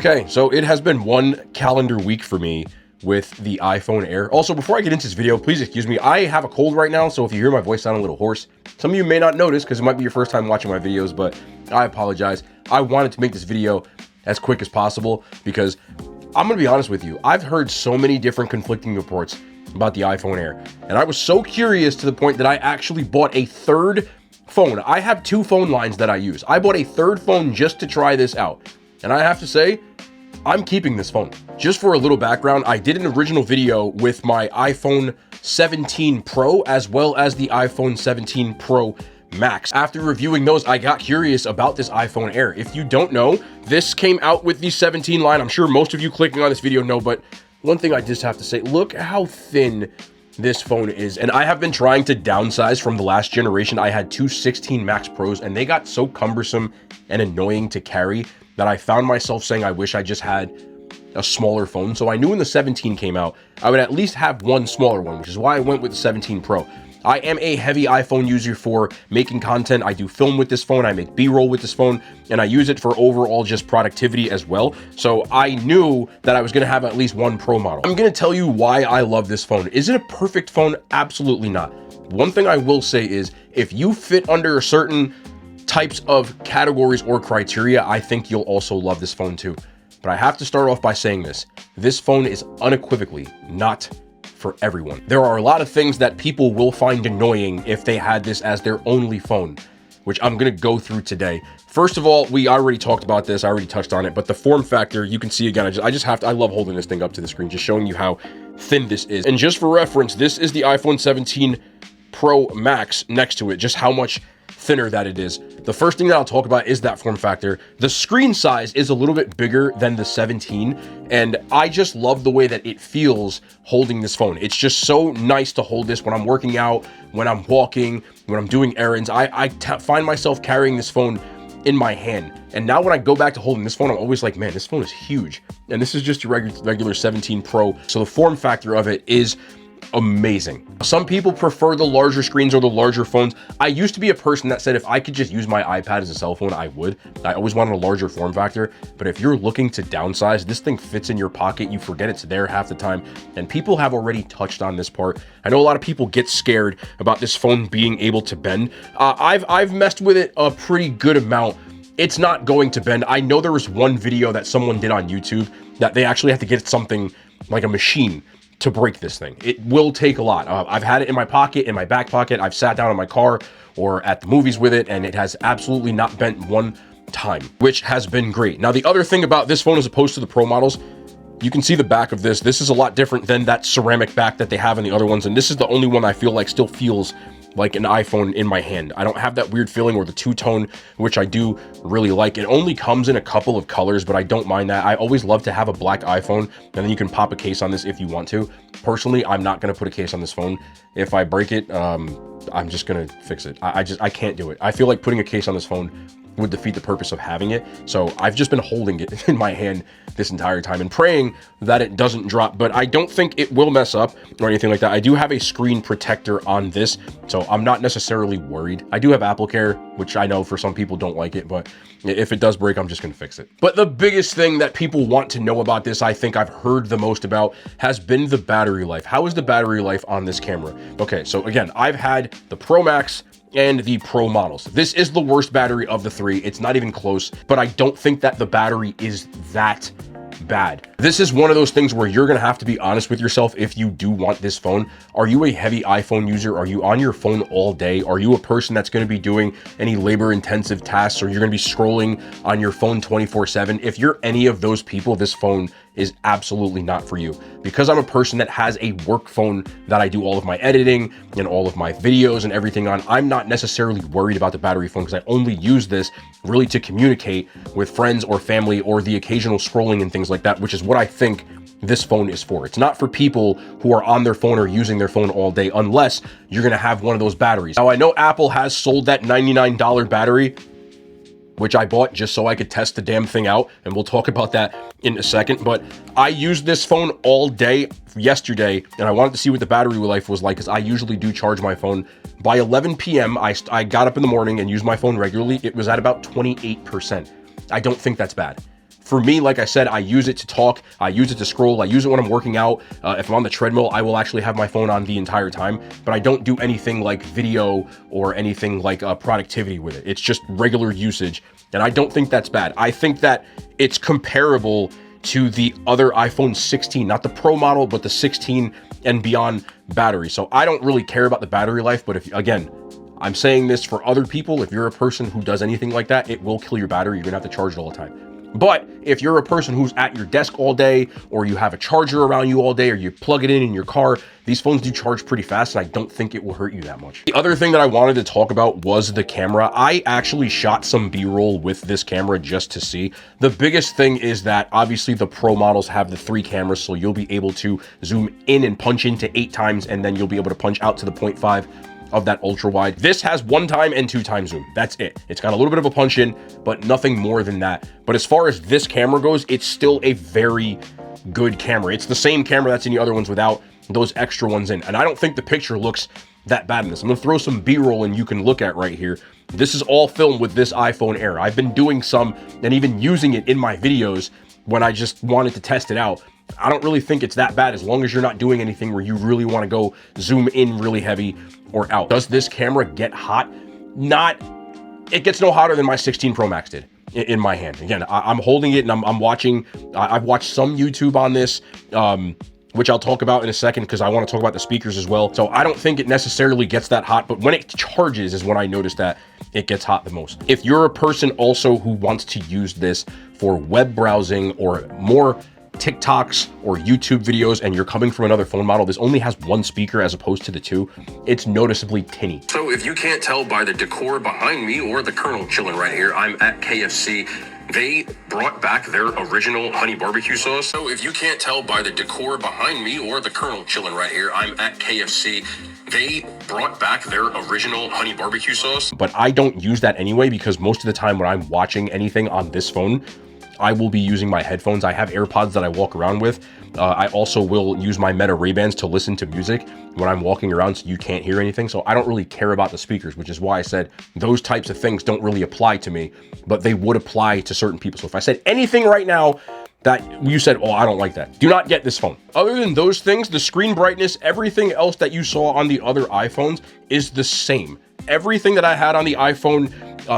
Okay, so it has been one calendar week for me with the iPhone Air. Also, before I get into this video, please excuse me. I have a cold right now, so if you hear my voice sound a little hoarse, some of you may not notice because it might be your first time watching my videos, but I apologize. I wanted to make this video as quick as possible because I'm gonna be honest with you. I've heard so many different conflicting reports about the iPhone Air, and I was so curious to the point that I actually bought a third phone. I have two phone lines that I use. I bought a third phone just to try this out, and I have to say, I'm keeping this phone. Just for a little background, I did an original video with my iPhone 17 Pro as well as the iPhone 17 Pro Max. After reviewing those, I got curious about this iPhone Air. If you don't know, this came out with the 17 line. I'm sure most of you clicking on this video know, but one thing I just have to say, look how thin this phone is. And I have been trying to downsize from the last generation. I had two 16 Max Pros and they got so cumbersome and annoying to carry that I found myself saying I wish I just had a smaller phone. So I knew when the 17 came out, I would at least have one smaller one, which is why I went with the 17 Pro. I am a heavy iPhone user for making content. I do film with this phone, I make B-roll with this phone, and I use it for overall just productivity as well. So I knew that I was gonna have at least one Pro model. I'm gonna tell you why I love this phone. Is it a perfect phone? Absolutely not. One thing I will say is if you fit under certain types of categories or criteria, I think you'll also love this phone too. But I have to start off by saying this. This phone is unequivocally not for everyone. There are a lot of things that people will find annoying if they had this as their only phone, which I'm gonna go through today. First of all, we already talked about this, I already touched on it, but the form factor, you can see again, I love holding this thing up to the screen, just showing you how thin this is. And just for reference, this is the iPhone 17 Pro Max next to it, just how much thinner that it is. The first thing that I'll talk about is that form factor. The screen size is a little bit bigger than the 17, and I just love the way that it feels holding this phone. It's just so nice to hold this when I'm working out, when I'm walking, when I'm doing errands. I find myself carrying this phone in my hand. And now when I go back to holding this phone, I'm always like, man, this phone is huge. And this is just a regular 17 Pro. So the form factor of it is amazing. Some people prefer the larger screens or the larger phones. I used to be a person that said if I could just use my iPad as a cell phone, I would. I always wanted a larger form factor, but if you're looking to downsize, this thing fits in your pocket. You forget it's there half the time, and people have already touched on this part. I know a lot of people get scared about this phone being able to bend. I've messed with it a pretty good amount. It's not going to bend. I know there was one video that someone did on YouTube that they actually have to get something like a machine to break this thing. It will take a lot. I've had it in my pocket, in my back pocket. I've sat down in my car or at the movies with it, and it has absolutely not bent one time, which has been great. Now, the other thing about this phone as opposed to the Pro models, you can see the back of this. This is a lot different than that ceramic back that they have in the other ones, and this is the only one I feel like still feels like an iPhone in my hand. I don't have that weird feeling or the two-tone, which I do really like. It only comes in a couple of colors, but I don't mind that. I always love to have a black iPhone, and then you can pop a case on this if you want to. Personally, I'm not gonna put a case on this phone. If I break it, I'm just gonna fix it. I can't do it. I feel like putting a case on this phone would defeat the purpose of having it. So I've just been holding it in my hand this entire time and praying that it doesn't drop, but I don't think it will mess up or anything like that. I do have a screen protector on this, so I'm not necessarily worried. I do have Apple Care, which I know for some people don't like it, but if it does break, I'm just gonna fix it. But the biggest thing that people want to know about this, I think I've heard the most about, has been the battery life. How is the battery life on this camera? Okay, so again, I've had the Pro Max and the Pro models. This is the worst battery of the three. It's not even close, but I don't think that the battery is that bad. This is one of those things where you're gonna have to be honest with yourself if you do want this phone. Are you a heavy iPhone user? Are you on your phone all day? Are you a person that's gonna be doing any labor-intensive tasks, or you're gonna be scrolling on your phone 24/7? If you're any of those people, this phone is absolutely not for you. Because I'm a person that has a work phone that I do all of my editing and all of my videos and everything on, I'm not necessarily worried about the battery phone because I only use this really to communicate with friends or family or the occasional scrolling and things like that, which is what I think this phone is for. It's not for people who are on their phone or using their phone all day, unless you're gonna have one of those batteries. Now, I know Apple has sold that $99 battery, which I bought just so I could test the damn thing out, and we'll talk about that in a second. But I used this phone all day yesterday, and I wanted to see what the battery life was like, because I usually do charge my phone. By 11 p.m., I got up in the morning and used my phone regularly. It was at about 28%. I don't think that's bad. For me, like I said, I use it to talk, I use it to scroll, I use it when I'm working out. If I'm on the treadmill, I will actually have my phone on the entire time, but I don't do anything like video or anything like productivity with it. It's just regular usage, and I don't think that's bad. I think that it's comparable to the other iPhone 16, not the Pro model, but the 16 and beyond battery. So I don't really care about the battery life, but if, again, I'm saying this for other people, if you're a person who does anything like that, it will kill your battery. You're gonna have to charge it all the time. But if you're a person who's at your desk all day, or you have a charger around you all day, or you plug it in your car, these phones do charge pretty fast, and I don't think it will hurt you that much. The other thing that I wanted to talk about was the camera. I actually shot some B-roll with this camera just to see. The biggest thing is that obviously the Pro models have the 3 cameras, so you'll be able to zoom in and punch into 8 times, and then you'll be able to punch out to the 0.5 of that ultra wide. This has 1 time and 2 time zoom. That's it. It's got a little bit of a punch in, but nothing more than that. But as far as this camera goes, it's still a very good camera. It's the same camera that's in the other ones without those extra ones in. And I don't think the picture looks that bad in this. I'm gonna throw some B-roll and you can look at right here. This is all filmed with this iPhone Air. I've been doing some and even using it in my videos when I just wanted to test it out. I don't really think it's that bad as long as you're not doing anything where you really want to go zoom in really heavy or out. Does this camera get hot? It gets no hotter than my 16 Pro Max did in my hand. Again, I'm holding it and I'm watching, I've watched some YouTube on this, which I'll talk about in a second because I want to talk about the speakers as well. So I don't think it necessarily gets that hot, but when it charges is when I notice that it gets hot the most. If you're a person also who wants to use this for web browsing or more TikToks or YouTube videos and you're coming from another phone model, this only has 1 speaker as opposed to the 2. It's noticeably tinny. So if you can't tell by the decor behind me or the Colonel chilling right here, I'm at KFC. They brought back their original honey barbecue sauce. So if you can't tell by the decor behind me or the Colonel chilling right here, I'm at KFC. They brought back their original honey barbecue sauce. But I don't use that anyway because most of the time when I'm watching anything on this phone, I will be using my headphones. I have AirPods that I walk around with. I also will use my Meta Ray-Bans to listen to music when I'm walking around so you can't hear anything. So I don't really care about the speakers, which is why I said those types of things don't really apply to me, but they would apply to certain people. So if I said anything right now that you said, oh, I don't like that, do not get this phone. Other than those things, the screen brightness, everything else that you saw on the other iPhones is the same. Everything that I had on the iPhone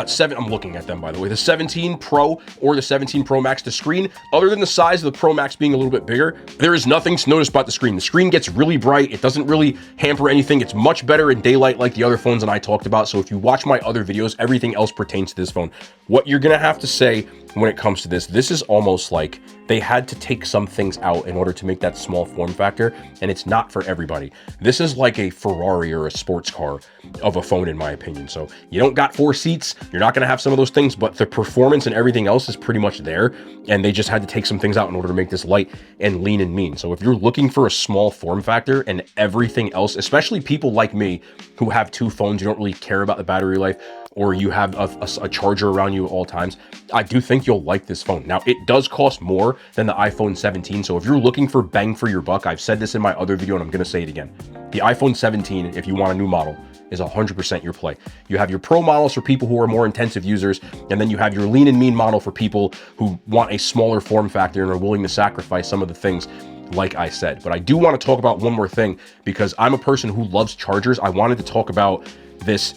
7, I'm looking at them by the way, the 17 Pro or the 17 Pro Max, the screen, other than the size of the Pro Max being a little bit bigger, there is nothing to notice about the screen. The screen gets really bright. It doesn't really hamper anything. It's much better in daylight like the other phones that I talked about. So if you watch my other videos, everything else pertains to this phone. What you're gonna have to say when it comes to this is almost like they had to take some things out in order to make that small form factor, and it's not for everybody. This is like a Ferrari or a sports car of a phone in my opinion. So you don't got 4 seats, you're not gonna have some of those things, but the performance and everything else is pretty much there, and they just had to take some things out in order to make this light and lean and mean. So if you're looking for a small form factor and everything else, especially people like me who have 2 phones, you don't really care about the battery life, or you have a charger around you at all times, I do think you'll like this phone. Now, it does cost more than the iPhone 17, so if you're looking for bang for your buck, I've said this in my other video and I'm gonna say it again. The iPhone 17, if you want a new model, is 100% your play. You have your Pro models for people who are more intensive users, and then you have your lean and mean model for people who want a smaller form factor and are willing to sacrifice some of the things like I said. But I do want to talk about one more thing because I'm a person who loves chargers. I wanted to talk about this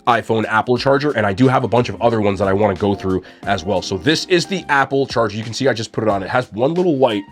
iPhone Apple charger, and I do have a bunch of other ones that I want to go through as well. So this is the Apple charger. You can see I just put it on. It has one little light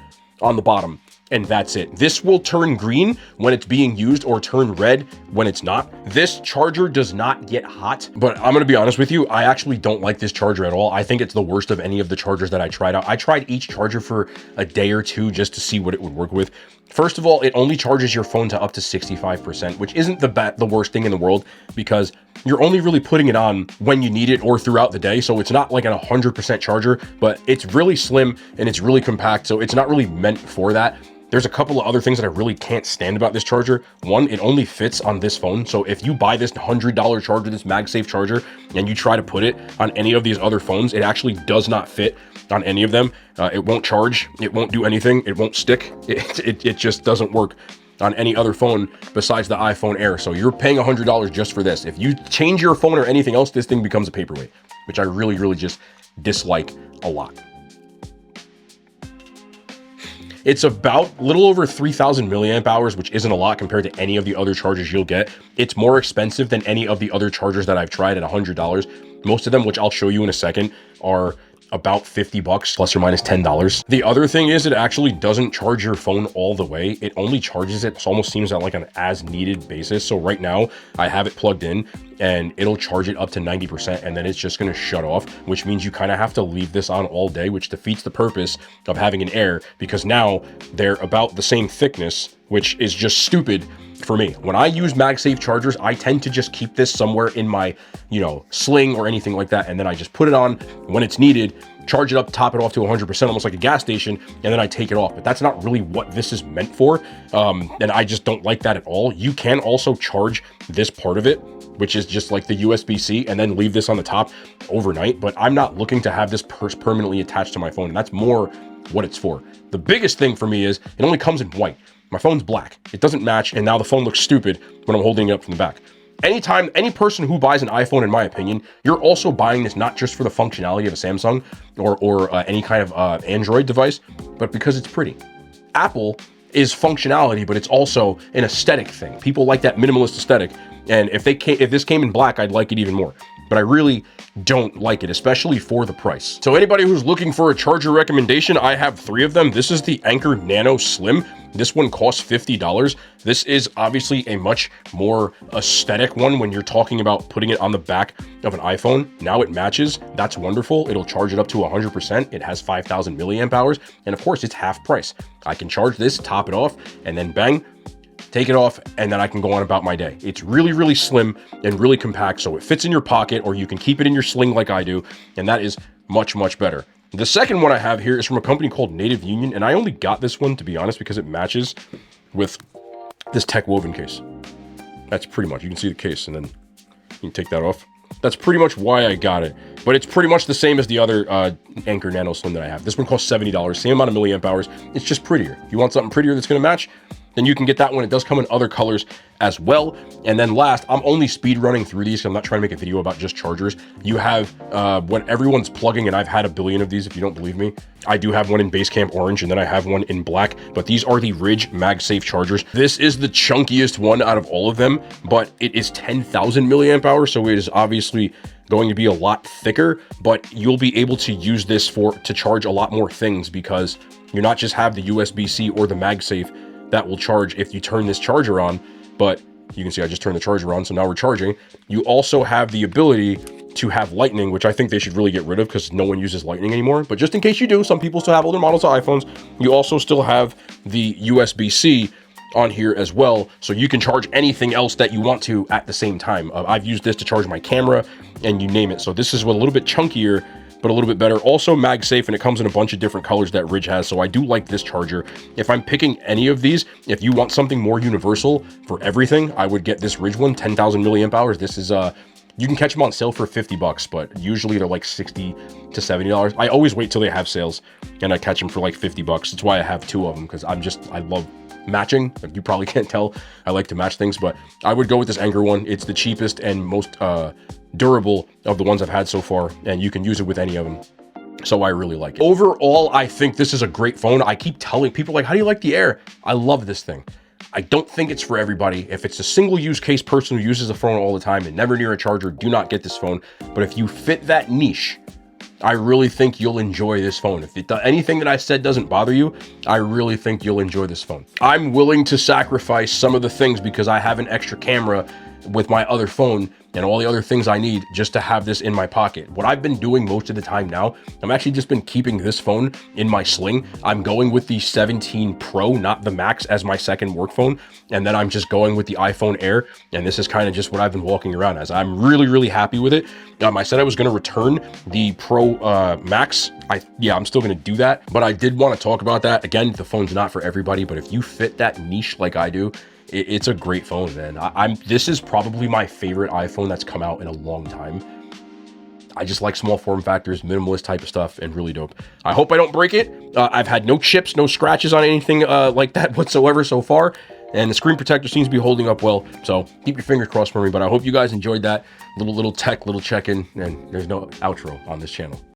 on the bottom, and that's it. This will turn green when it's being used or turn red when it's not. This charger does not get hot, but I'm gonna be honest with you, I actually don't like this charger at all. I think it's the worst of any of the chargers that I tried out. I tried each charger for a day or two just to see what it would work with. First of all, it only charges your phone to up to 65%, which isn't the worst thing in the world because you're only really putting it on when you need it or throughout the day. So it's not like an 100% charger, but it's really slim and it's really compact. So it's not really meant for that. There's a couple of other things that I really can't stand about this charger. One, it only fits on this phone. So if you buy this $100 charger, this MagSafe charger, and you try to put it on any of these other phones, it actually does not fit on any of them. It won't charge, it won't do anything, it won't stick. It just doesn't work on any other phone besides the iPhone Air. So you're paying $100 just for this. If you change your phone or anything else, this thing becomes a paperweight, which I really just dislike a lot. It's about a little over 3,000 milliamp hours, which isn't a lot compared to any of the other chargers you'll get. It's more expensive than any of the other chargers that I've tried at $100. Most of them, which I'll show you in a second, are about 50 bucks plus or minus $10. The other thing is it actually doesn't charge your phone all the way. It only charges it, almost seems like an as needed basis. So right now I have it plugged in and it'll charge it up to 90% and then it's just going to shut off, which means you kind of have to leave this on all day, which defeats the purpose of having an Air, because now they're about the same thickness, which is just stupid for me. When I use MagSafe chargers, I tend to just keep this somewhere in my, sling or anything like that. And then I just put it on when it's needed, charge it up, top it off to 100%, almost like a gas station, and then I take it off. But that's not really what this is meant for. And I just don't like that at all. You can also charge this part of it, which is just like the USB-C, and then leave this on the top overnight. But I'm not looking to have this permanently attached to my phone. And that's more what it's for. The biggest thing for me is it only comes in white. My phone's black. It doesn't match, and now the phone looks stupid when I'm holding it up from the back. Anytime, any person who buys an iPhone, in my opinion, you're also buying this not just for the functionality of a Samsung or any kind of Android device, but because it's pretty. Apple is functionality, but it's also an aesthetic thing. People like that minimalist aesthetic, and if this came in black, I'd like it even more. But I really don't like it, especially for the price. So anybody who's looking for a charger recommendation, I have 3 of them. This is the Anker Nano Slim. This one costs $50. This is obviously a much more aesthetic one when you're talking about putting it on the back of an iPhone. Now it matches. That's wonderful. It'll charge it up to 100%. It has 5,000 milliamp hours. And of course, it's half price. I can charge this, top it off, and then bang, take it off, and then I can go on about my day. It's really, really slim and really compact, so it fits in your pocket, or you can keep it in your sling like I do, and that is much, much better. The second one I have here is from a company called Native Union, and I only got this one, to be honest, because it matches with this tech woven case. That's pretty much, you can see the case, and then you can take that off. That's pretty much why I got it, but it's pretty much the same as the other Anker Nano Slim that I have. This one costs $70, same amount of milliamp hours. It's just prettier. If you want something prettier that's going to match, then you can get that one. It does come in other colors as well. And then last, I'm only speed running through these, so I'm not trying to make a video about just chargers. You have when everyone's plugging, and I've had a billion of these if you don't believe me. I do have one in Basecamp orange, and then I have one in black, but these are the Ridge MagSafe chargers. This is the chunkiest one out of all of them, but it is 10,000 milliamp hours, so it is obviously going to be a lot thicker, but you'll be able to use this to charge a lot more things, because you not just have the USB-C or the MagSafe that will charge if you turn this charger on, but you can see I just turned the charger on, so now we're charging. You also have the ability to have lightning, which I think they should really get rid of because no one uses lightning anymore. But just in case you do, some people still have older models of iPhones. You also still have the USB-C on here as well, so you can charge anything else that you want to at the same time. I've used this to charge my camera and you name it. So this is a little bit chunkier, but a little bit better. Also MagSafe, and it comes in a bunch of different colors that Ridge has, so I do like this charger. If I'm picking any of these, if you want something more universal for everything, I would get this Ridge one, 10,000 milliamp hours. This is you can catch them on sale for 50 bucks, but usually they're like $60 to $70. I always wait till they have sales and I catch them for like 50 bucks. That's why I have 2 of them, because I love matching. You probably can't tell I like to match things, but I would go with this Anker one. It's the cheapest and most durable of the ones I've had so far, and you can use it with any of them, so I really like it. Overall, I think this is a great phone. I keep telling people, like, how do you like the Air? I love this thing. I don't think it's for everybody. If it's a single use case person who uses a phone all the time and never near a charger, do not get this phone. But if you fit that niche, I really think you'll enjoy this phone. If anything that I said doesn't bother you, I really think you'll enjoy this phone. I'm willing to sacrifice some of the things because I have an extra camera with my other phone and all the other things I need just to have this in my pocket. What I've been doing most of the time now, I'm actually just been keeping this phone in my sling. I'm going with the 17 Pro, not the Max, as my second work phone. And then I'm just going with the iPhone Air. And this is kind of just what I've been walking around as. I'm really, really happy with it. I said I was going to return the Pro Max. I'm still going to do that. But I did want to talk about that. Again, the phone's not for everybody, but if you fit that niche like I do, it's a great phone, man. This is probably my favorite iPhone that's come out in a long time. I just like small form factors, minimalist type of stuff, and really dope. I hope I don't break it. I've had no chips, no scratches on anything like that whatsoever so far. And the screen protector seems to be holding up well. So keep your fingers crossed for me. But I hope you guys enjoyed that little tech, little check-in. And there's no outro on this channel.